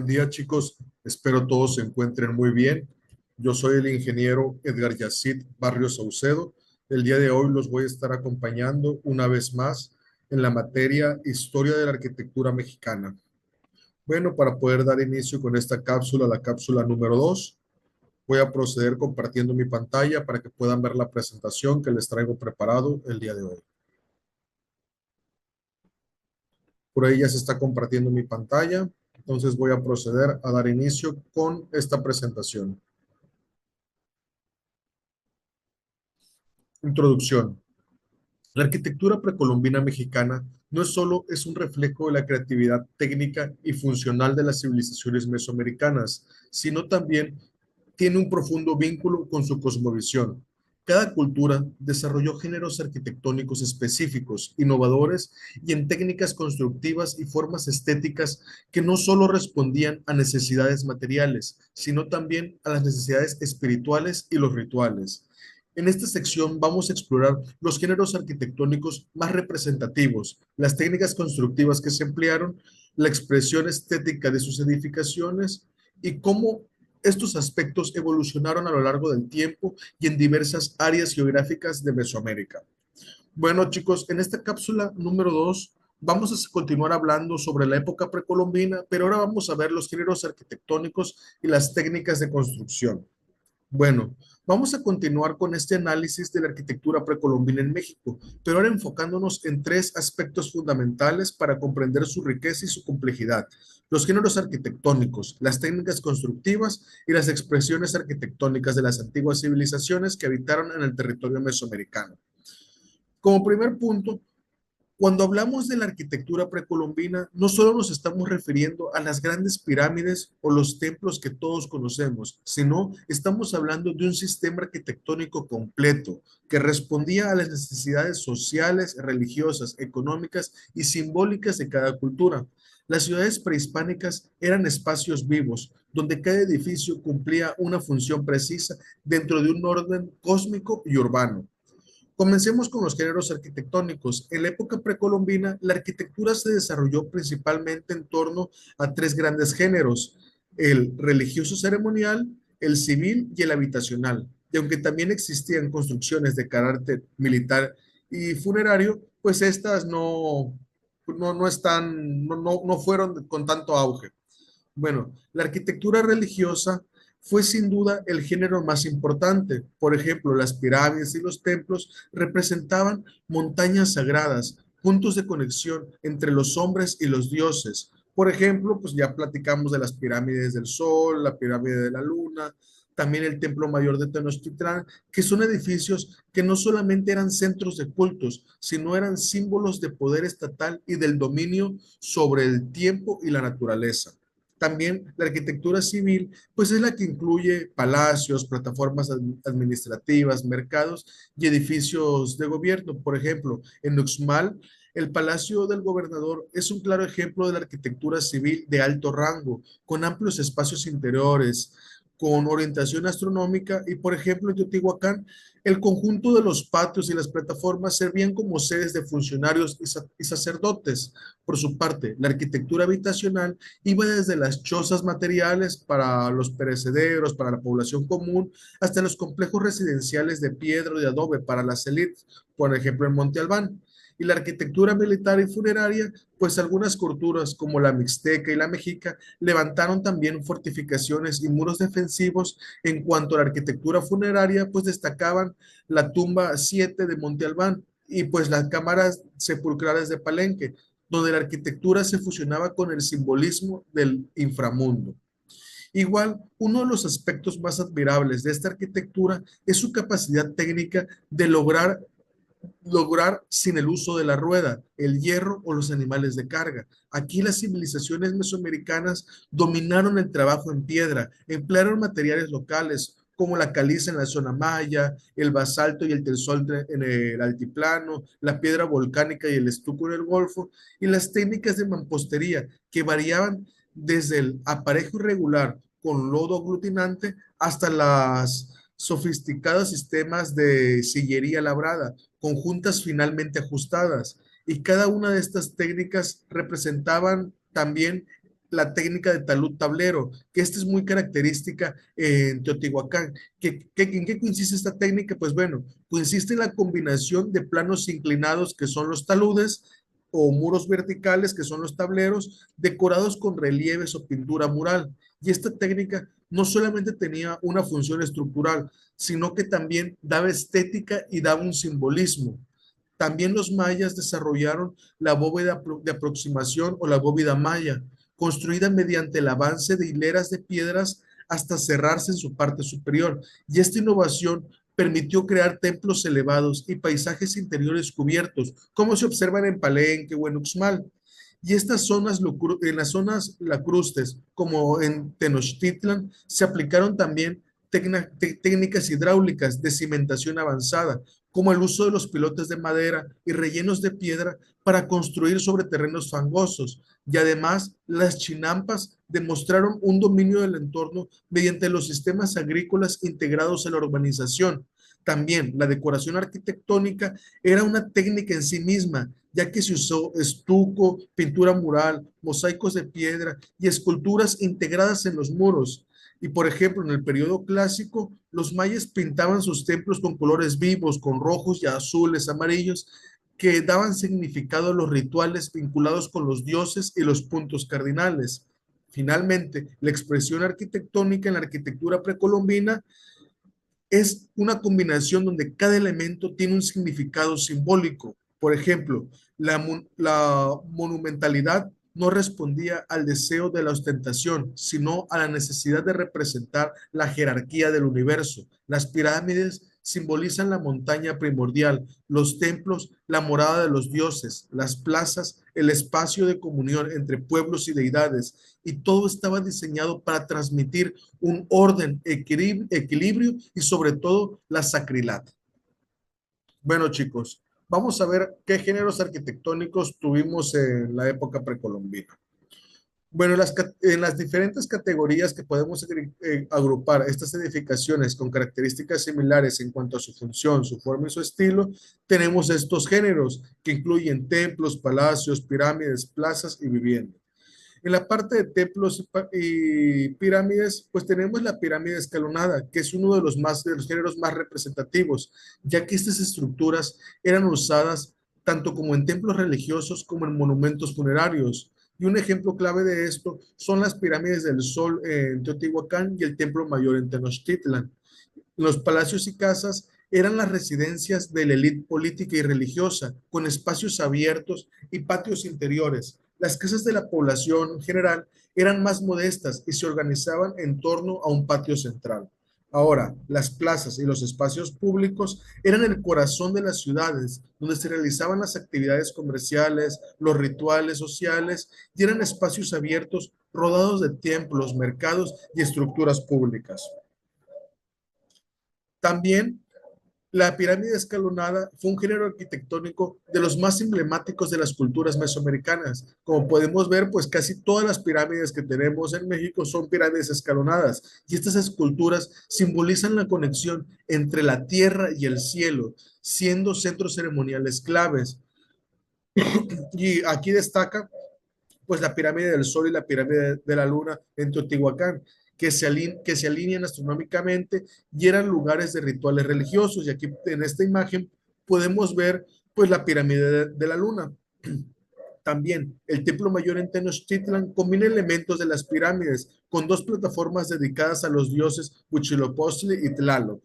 Buen día, chicos. Espero todos se encuentren muy bien. Yo soy el ingeniero Edgar Yacid Barrios Saucedo. El día de hoy los voy a estar acompañando una vez más en la materia Historia de la Arquitectura Mexicana. Bueno, para poder dar inicio con esta cápsula, la cápsula número 2, voy a proceder compartiendo mi pantalla para que puedan ver la presentación que les traigo preparado el día de hoy. Por ahí ya se está compartiendo mi pantalla. Entonces voy a proceder a dar inicio con esta presentación. Introducción. La arquitectura precolombina mexicana no es solo es un reflejo de la creatividad técnica y funcional de las civilizaciones mesoamericanas, sino también tiene un profundo vínculo con su cosmovisión. Cada cultura desarrolló géneros arquitectónicos específicos, innovadores y en técnicas constructivas y formas estéticas que no solo respondían a necesidades materiales, sino también a las necesidades espirituales y los rituales. En esta sección vamos a explorar los géneros arquitectónicos más representativos, las técnicas constructivas que se emplearon, la expresión estética de sus edificaciones y cómo estos aspectos evolucionaron a lo largo del tiempo y en diversas áreas geográficas de Mesoamérica. Bueno, chicos, en esta cápsula número 2 vamos a continuar hablando sobre la época precolombina, pero ahora vamos a ver los géneros arquitectónicos y las técnicas de construcción. Bueno, vamos a continuar con este análisis de la arquitectura precolombina en México, pero ahora enfocándonos en tres aspectos fundamentales para comprender su riqueza y su complejidad: los géneros arquitectónicos, las técnicas constructivas y las expresiones arquitectónicas de las antiguas civilizaciones que habitaron en el territorio mesoamericano. Como primer punto, cuando hablamos de la arquitectura precolombina, no solo nos estamos refiriendo a las grandes pirámides o los templos que todos conocemos, sino estamos hablando de un sistema arquitectónico completo que respondía a las necesidades sociales, religiosas, económicas y simbólicas de cada cultura. Las ciudades prehispánicas eran espacios vivos, donde cada edificio cumplía una función precisa dentro de un orden cósmico y urbano. Comencemos con los géneros arquitectónicos. En la época precolombina, la arquitectura se desarrolló principalmente en torno a tres grandes géneros: el religioso ceremonial, el civil y el habitacional. Y aunque también existían construcciones de carácter militar y funerario, pues estas no están, no fueron con tanto auge. Bueno, la arquitectura religiosa fue sin duda el género más importante. Por ejemplo, las pirámides y los templos representaban montañas sagradas, puntos de conexión entre los hombres y los dioses. Por ejemplo, pues ya platicamos de las pirámides del Sol, la pirámide de la Luna, también el Templo Mayor de Tenochtitlán, que son edificios que no solamente eran centros de cultos, sino eran símbolos de poder estatal y del dominio sobre el tiempo y la naturaleza. También la arquitectura civil, pues es la que incluye palacios, plataformas administrativas, mercados y edificios de gobierno. Por ejemplo, en Uxmal, el Palacio del Gobernador es un claro ejemplo de la arquitectura civil de alto rango, con amplios espacios interiores, con orientación astronómica y, por ejemplo, en Teotihuacán, el conjunto de los patios y las plataformas servían como sedes de funcionarios y sacerdotes. Por su parte, la arquitectura habitacional iba desde las chozas materiales para los perecederos, para la población común, hasta los complejos residenciales de piedra y de adobe para las élites, por ejemplo en Monte Albán. Y la arquitectura militar y funeraria, pues algunas culturas como la mixteca y la mexica levantaron también fortificaciones y muros defensivos. En cuanto a la arquitectura funeraria, pues destacaban la tumba 7 de Monte Albán y pues las cámaras sepulcrales de Palenque, donde la arquitectura se fusionaba con el simbolismo del inframundo. Igual, uno de los aspectos más admirables de esta arquitectura es su capacidad técnica de lograr sin el uso de la rueda, el hierro o los animales de carga. Aquí las civilizaciones mesoamericanas dominaron el trabajo en piedra, emplearon materiales locales como la caliza en la zona maya, el basalto y el telsol en el altiplano, la piedra volcánica y el estuco en el golfo, y las técnicas de mampostería que variaban desde el aparejo irregular con lodo aglutinante hasta las sofisticados sistemas de sillería labrada, conjuntas finalmente ajustadas. Y cada una de estas técnicas representaban también la técnica de talud tablero, que esta es muy característica en Teotihuacán. ¿En qué consiste esta técnica? Pues bueno, consiste en la combinación de planos inclinados, que son los taludes, o muros verticales, que son los tableros, decorados con relieves o pintura mural. Y esta técnica no solamente tenía una función estructural, sino que también daba estética y daba un simbolismo. También los mayas desarrollaron la bóveda de aproximación o la bóveda maya, construida mediante el avance de hileras de piedras hasta cerrarse en su parte superior. Y esta innovación permitió crear templos elevados y paisajes interiores cubiertos, como se observan en Palenque o en Uxmal. Y estas zonas, en las zonas lacustres, como en Tenochtitlan, se aplicaron también técnicas hidráulicas de cimentación avanzada, como el uso de los pilotes de madera y rellenos de piedra para construir sobre terrenos fangosos. Y además, las chinampas demostraron un dominio del entorno mediante los sistemas agrícolas integrados en la urbanización. También la decoración arquitectónica era una técnica en sí misma, ya que se usó estuco, pintura mural, mosaicos de piedra y esculturas integradas en los muros. Y por ejemplo, en el periodo clásico, los mayas pintaban sus templos con colores vivos, con rojos y azules, amarillos, que daban significado a los rituales vinculados con los dioses y los puntos cardinales. Finalmente, la expresión arquitectónica en la arquitectura precolombina es una combinación donde cada elemento tiene un significado simbólico. Por ejemplo, la monumentalidad no respondía al deseo de la ostentación, sino a la necesidad de representar la jerarquía del universo. Las pirámides simbolizan la montaña primordial, los templos, la morada de los dioses, las plazas, el espacio de comunión entre pueblos y deidades, y todo estaba diseñado para transmitir un orden, equilibrio y sobre todo la sacrilad. Bueno, chicos, vamos a ver qué géneros arquitectónicos tuvimos en la época precolombina. Bueno, en las diferentes categorías que podemos agrupar estas edificaciones con características similares en cuanto a su función, su forma y su estilo, tenemos estos géneros que incluyen templos, palacios, pirámides, plazas y viviendas. En la parte de templos y pirámides, pues tenemos la pirámide escalonada, que es uno de los géneros más representativos, ya que estas estructuras eran usadas tanto como en templos religiosos como en monumentos funerarios. Y un ejemplo clave de esto son las pirámides del Sol en Teotihuacán y el Templo Mayor en Tenochtitlan. Los palacios y casas eran las residencias de la élite política y religiosa, con espacios abiertos y patios interiores. Las casas de la población en general eran más modestas y se organizaban en torno a un patio central. Ahora, las plazas y los espacios públicos eran el corazón de las ciudades, donde se realizaban las actividades comerciales, los rituales sociales, y eran espacios abiertos rodeados de templos, mercados y estructuras públicas. También la pirámide escalonada fue un género arquitectónico de los más emblemáticos de las culturas mesoamericanas. Como podemos ver, pues casi todas las pirámides que tenemos en México son pirámides escalonadas, y estas esculturas simbolizan la conexión entre la tierra y el cielo, siendo centros ceremoniales claves. Y aquí destaca pues la pirámide del Sol y la pirámide de la Luna en Teotihuacán, que se alinean astronómicamente y eran lugares de rituales religiosos. Y aquí en esta imagen podemos ver pues la pirámide de la Luna. También el Templo Mayor en Tenochtitlan combina elementos de las pirámides con dos plataformas dedicadas a los dioses Huitzilopochtli y Tlaloc.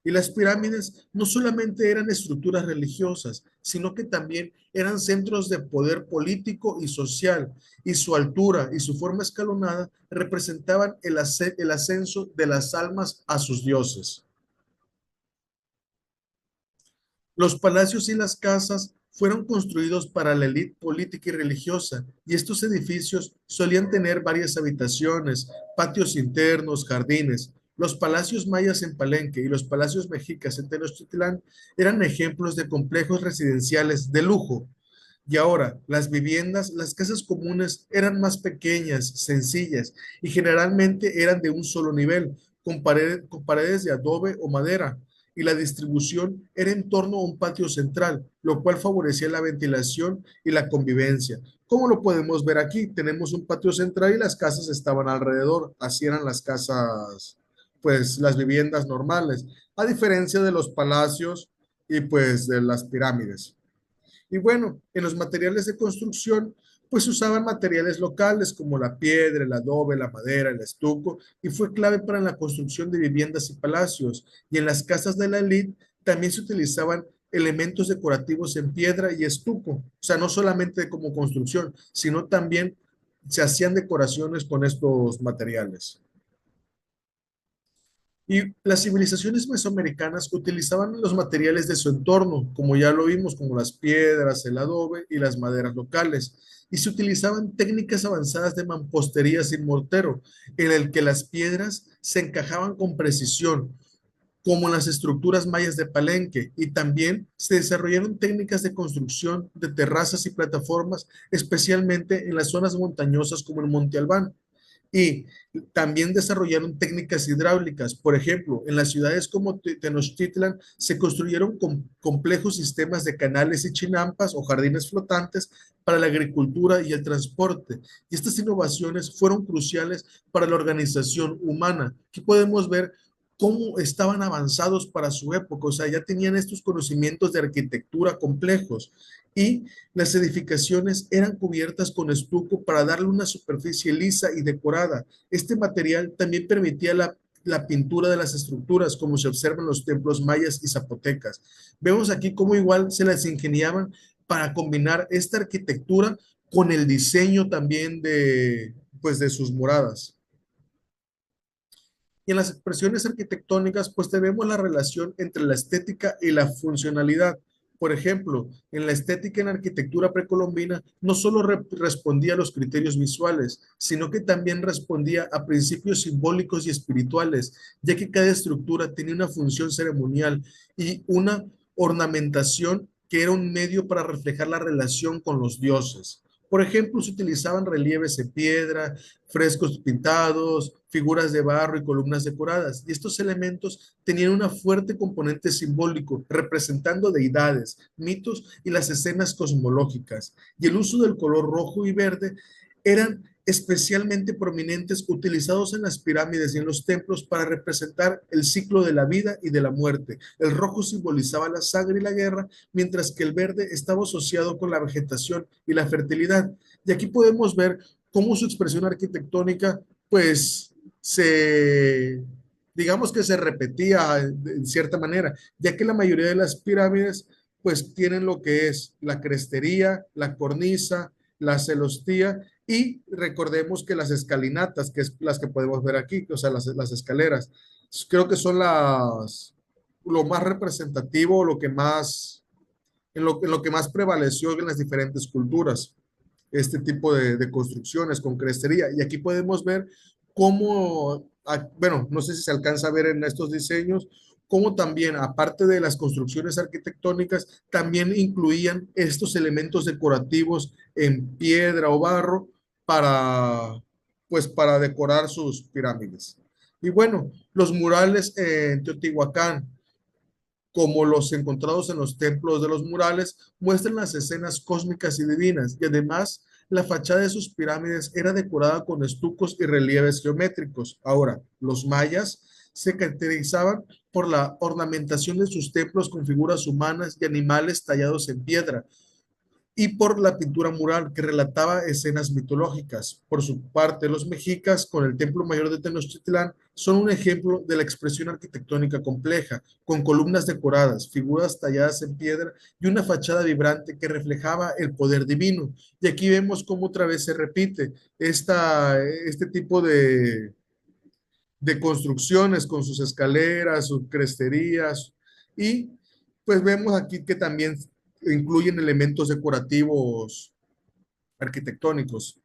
Y las pirámides no solamente eran estructuras religiosas, sino que también eran centros de poder político y social, y su altura y su forma escalonada representaban el ascenso de las almas a sus dioses. Los palacios y las casas fueron construidos para la élite política y religiosa, y estos edificios solían tener varias habitaciones, patios internos, jardines. Los palacios mayas en Palenque y los palacios mexicas en Tenochtitlán eran ejemplos de complejos residenciales de lujo. Y ahora, las viviendas, las casas comunes eran más pequeñas, sencillas y generalmente eran de un solo nivel, con paredes de adobe o madera. y la distribución era en torno a un patio central, lo cual favorecía la ventilación y la convivencia. Como lo podemos ver aquí, tenemos un patio central y las casas estaban alrededor. Así eran las casas, pues las viviendas normales, a diferencia de los palacios y pues de las pirámides. Y bueno, en los materiales de construcción, pues se usaban materiales locales como la piedra, el adobe, la madera, el estuco, y fue clave para la construcción de viviendas y palacios. Y en las casas de la élite también se utilizaban elementos decorativos en piedra y estuco, o sea, no solamente como construcción, sino también se hacían decoraciones con estos materiales. Y las civilizaciones mesoamericanas utilizaban los materiales de su entorno, como ya lo vimos, como las piedras, el adobe y las maderas locales. Y se utilizaban técnicas avanzadas de mampostería sin mortero, en el que las piedras se encajaban con precisión, como en las estructuras mayas de Palenque. Y también se desarrollaron técnicas de construcción de terrazas y plataformas, especialmente en las zonas montañosas como el Monte Albán. Y también desarrollaron técnicas hidráulicas. Por ejemplo, en las ciudades como Tenochtitlan se construyeron complejos sistemas de canales y chinampas o jardines flotantes para la agricultura y el transporte. Y estas innovaciones fueron cruciales para la organización humana. Aquí podemos ver cómo estaban avanzados para su época, o sea, ya tenían estos conocimientos de arquitectura complejos y las edificaciones eran cubiertas con estuco para darle una superficie lisa y decorada. Este material también permitía la pintura de las estructuras, como se observa en los templos mayas y zapotecas. Vemos aquí cómo igual se las ingeniaban para combinar esta arquitectura con el diseño también pues, de sus moradas. Y en las expresiones arquitectónicas, pues tenemos la relación entre la estética y la funcionalidad. Por ejemplo, en la estética en arquitectura precolombina no solo respondía a los criterios visuales, sino que también respondía a principios simbólicos y espirituales, ya que cada estructura tenía una función ceremonial y una ornamentación que era un medio para reflejar la relación con los dioses. Por ejemplo, se utilizaban relieves en piedra, frescos pintados, figuras de barro y columnas decoradas. Y estos elementos tenían un fuerte componente simbólico, representando deidades, mitos y las escenas cosmológicas. Y el uso del color rojo y verde eran especialmente prominentes utilizados en las pirámides y en los templos para representar el ciclo de la vida y de la muerte. El rojo simbolizaba la sangre y la guerra, mientras que el verde estaba asociado con la vegetación y la fertilidad. Y aquí podemos ver cómo su expresión arquitectónica, pues, digamos que se repetía en cierta manera, ya que la mayoría de las pirámides, pues, tienen lo que es la crestería, la cornisa, la celostía y recordemos que las escalinatas, que es las que podemos ver aquí, o sea, las escaleras, creo que son lo más representativo, lo que más, en lo que más prevaleció en las diferentes culturas este tipo de construcciones con crestería. Y aquí podemos ver cómo, bueno, no sé si se alcanza a ver en estos diseños, cómo también, aparte de las construcciones arquitectónicas, también incluían estos elementos decorativos en piedra o barro para, pues, para decorar sus pirámides. Y bueno, los murales en Teotihuacán, como los encontrados en los templos de los murales, muestran las escenas cósmicas y divinas, y además la fachada de sus pirámides era decorada con estucos y relieves geométricos. Ahora, los mayas se caracterizaban por la ornamentación de sus templos con figuras humanas y animales tallados en piedra, y por la pintura mural que relataba escenas mitológicas. Por su parte, los mexicas, con el Templo Mayor de Tenochtitlán, son un ejemplo de la expresión arquitectónica compleja, con columnas decoradas, figuras talladas en piedra y una fachada vibrante que reflejaba el poder divino. Y aquí vemos cómo otra vez se repite este tipo de construcciones con sus escaleras, sus cresterías y pues vemos aquí que también incluyen elementos decorativos arquitectónicos.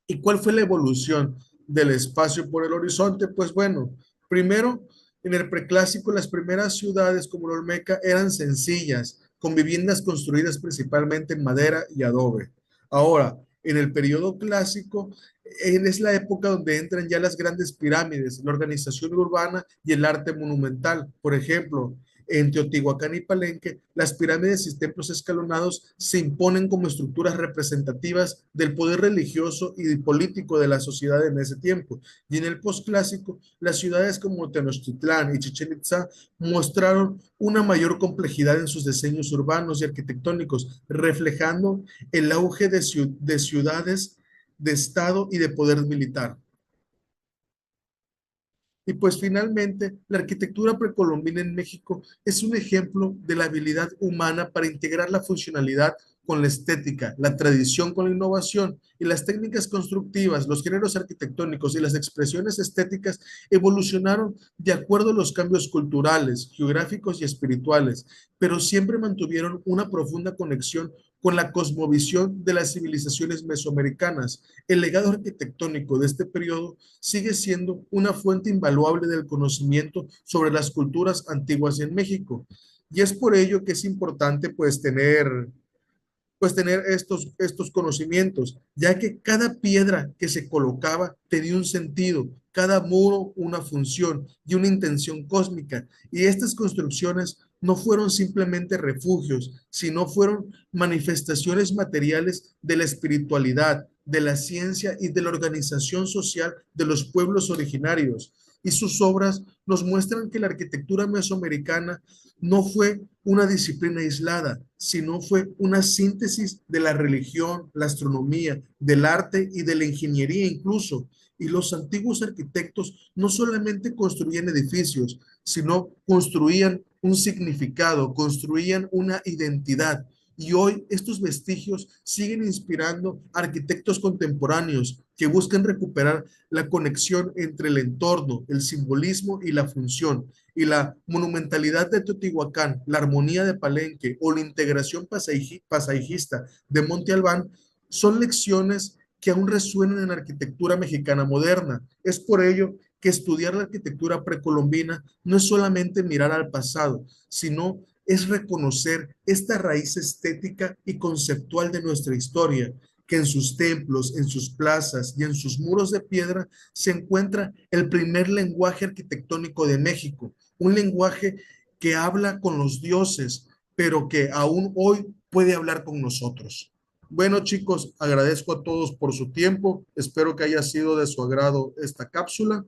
¿Y cuál fue la evolución del espacio por el horizonte? Pues bueno, primero, en el preclásico, las primeras ciudades como la Olmeca eran sencillas, con viviendas construidas principalmente en madera y adobe. Ahora, En el periodo clásico, es la época donde entran ya las grandes pirámides, la organización urbana y el arte monumental. Por ejemplo, en Teotihuacán y Palenque, las pirámides y templos escalonados se imponen como estructuras representativas del poder religioso y político de la sociedad en ese tiempo. Y en el posclásico, las ciudades como Tenochtitlán y Chichén Itzá mostraron una mayor complejidad en sus diseños urbanos y arquitectónicos, reflejando el auge de ciudades, de Estado y de poder militar. Y pues finalmente, la arquitectura precolombina en México es un ejemplo de la habilidad humana para integrar la funcionalidad con la estética, la tradición con la innovación y las técnicas constructivas, los géneros arquitectónicos y las expresiones estéticas evolucionaron de acuerdo a los cambios culturales, geográficos y espirituales, pero siempre mantuvieron una profunda conexión con la cosmovisión de las civilizaciones mesoamericanas. El legado arquitectónico de este periodo sigue siendo una fuente invaluable del conocimiento sobre las culturas antiguas en México. Y es por ello que es importante tener estos conocimientos, ya que cada piedra que se colocaba tenía un sentido, cada muro una función y una intención cósmica. Y estas construcciones no fueron simplemente refugios, sino fueron manifestaciones materiales de la espiritualidad, de la ciencia y de la organización social de los pueblos originarios. Y sus obras nos muestran que la arquitectura mesoamericana no fue una disciplina aislada, sino fue una síntesis de la religión, la astronomía, del arte y de la ingeniería incluso. Y los antiguos arquitectos no solamente construían edificios, sino construían un significado, construían una identidad. Y hoy estos vestigios siguen inspirando a arquitectos contemporáneos que buscan recuperar la conexión entre el entorno, el simbolismo y la función. Y la monumentalidad de Teotihuacán, la armonía de Palenque o la integración pasaijista de Monte Albán son lecciones que aún resuenan en la arquitectura mexicana moderna. Es por ello que estudiar la arquitectura precolombina no es solamente mirar al pasado, sino es reconocer esta raíz estética y conceptual de nuestra historia, que en sus templos, en sus plazas y en sus muros de piedra se encuentra el primer lenguaje arquitectónico de México, un lenguaje que habla con los dioses, pero que aún hoy puede hablar con nosotros. Bueno, chicos, agradezco a todos por su tiempo. Espero que haya sido de su agrado esta cápsula.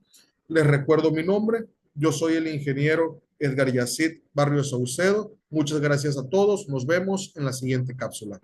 Les recuerdo mi nombre. Yo soy el ingeniero Edgar Yacid Barrios Saucedo. Muchas gracias a todos. Nos vemos en la siguiente cápsula.